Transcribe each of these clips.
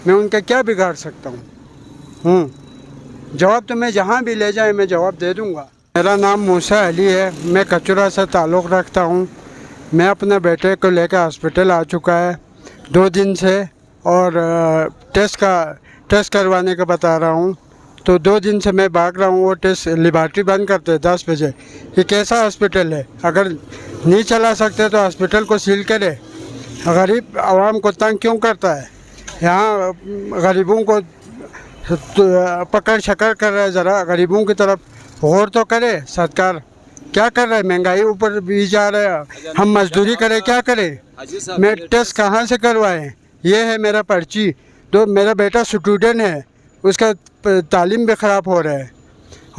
मैं उनका क्या बिगाड़ सकता हूँ? जवाब तो मैं जहाँ भी ले जाए मैं जवाब दे दूँगा। मेरा नाम मूसा अली है, मैं कचूरा से ताल्लुक़ रखता हूँ। मैं अपने बेटे को लेकर हॉस्पिटल आ चुका है 2 दिन से, और टेस्ट करवाने का बता रहा हूँ। तो 2 दिन से मैं भाग रहा हूँ। वो टेस्ट लेबॉरेटरी बंद करते हैं 10 बजे। ये कैसा हॉस्पिटल है? अगर नहीं चला सकते तो हॉस्पिटल को सील करे। गरीब आवाम को तंग क्यों करता है? यहाँ गरीबों को पकड़ शकड़ कर रहा है। ज़रा गरीबों की तरफ गौर तो करे सरकार। क्या कर रहा है? महंगाई ऊपर भी जा रहा है, हम मजदूरी करें क्या करें? मैं टेस्ट कहाँ से करवाएं? ये है मेरा पर्ची। तो मेरा बेटा स्टूडेंट है, उसका तालीम भी ख़राब हो रहा है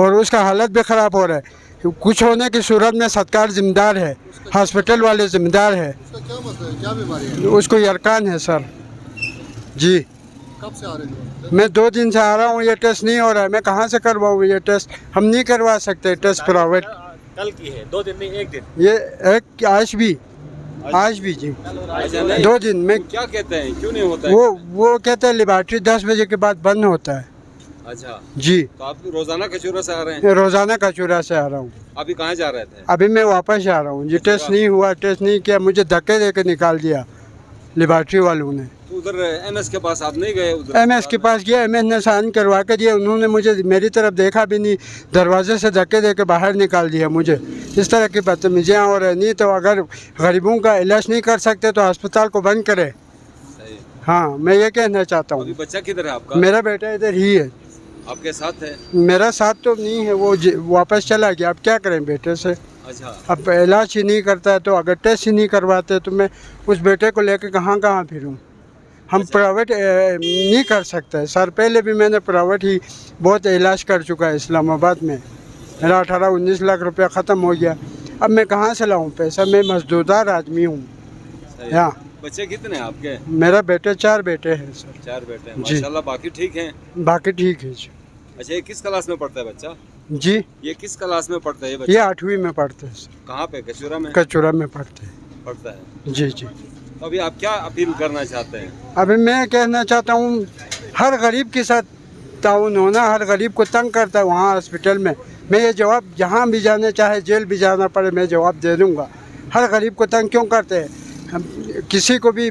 और उसका हालत भी ख़राब हो रहा है। कुछ होने की सूरत में सरकार जिम्मेदार है, हॉस्पिटल वाले जिम्मेदार है। उसका क्या मसला है, क्या बीमारी है? उसको यरकान है सर जी। कब से आ रहे हैं? मैं 2 दिन से आ रहा हूँ, ये टेस्ट नहीं हो रहा है। मैं कहाँ से करवाऊँ ये टेस्ट? हम नहीं करवा सकते टेस्ट प्राइवेट। कल की है, 2 दिन नहीं 1 दिन। ये एक आज भी जी 2 दिन में। क्या कहते हैं, क्यों नहीं होता है? वो कहते हैं लेबॉरेटरी 10 बजे के बाद बंद होता है। अच्छा जी, तो आप रोजाना कचूरा से आ रहे हैं? रोज़ाना कचूरा से आ रहा हूँ। अभी कहाँ जा रहे थे? अभी मैं वापस जा रहा हूँ जी। टेस्ट नहीं हुआ, टेस्ट नहीं किया, मुझे धक्के दे के निकाल दिया लेबॉरेटरी वालों ने। तो उधर एमएस के पास आप नहीं गए? उधर एमएस के पास गया, एमएस ने साइन करवा के दिया। उन्होंने मुझे मेरी तरफ देखा भी नहीं, दरवाजे से धक्के दे के बाहर निकाल दिया मुझे। इस तरह की बदतमीजियाँ हो रही। नहीं तो अगर गरीबों का इलाज नहीं कर सकते तो अस्पताल को बंद करें। सही। हाँ, मैं ये कहना चाहता अभी हूँ। बच्चा किधर है आपका? मेरा बेटा इधर ही है। आपके साथ है? मेरा साथ तो नहीं है, वो वापस चला गया। अब क्या करें बेटे से? अच्छा, अब इलाज ही नहीं करता है तो अगर टेस्ट ही नहीं करवाते तो मैं उस बेटे को लेकर कहाँ फिरूं? हम प्राइवेट नहीं कर सकते सर। पहले भी मैंने प्राइवेट ही बहुत इलाज कर चुका है इस्लामाबाद में। मेरा 18-19 लाख रुपया ख़त्म हो गया। अब मैं कहाँ से लाऊं पैसा? मैं मजदूरदार आदमी हूँ। सही। हाँ, बच्चे कितने हैं आपके? मेरा बेटे 4 बेटे हैं सर। 4 बेटे हैं जी। माशाल्लाह। बाकी ठीक हैं? बाकी ठीक है जी। अच्छा, ये किस क्लास में पढ़ता है बच्चा? जी, ये किस क्लास में पढ़ता है ये ये बच्चा? 8वीं में पढ़ते हैं सर। कहाँ पे? कचूरा में कचूरा में पढ़ते हैं पढ़ता है। जी जी। तो अभी आप क्या अपील करना चाहते हैं? अभी मैं कहना चाहता हूँ हर गरीब के साथ ताउन होना। हर गरीब को तंग करता है वहाँ हॉस्पिटल में। मैं ये जवाब जहाँ भी जाने, चाहे जेल भी जाना पड़े, मैं जवाब दे दूँगा। हर गरीब को तंग क्यों करते हैं? हम किसी को भी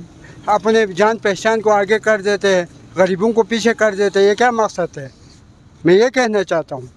अपने जान पहचान को आगे कर देते हैं, गरीबों को पीछे कर देते हैं। ये क्या मकसद है? मैं ये कहना चाहता हूँ।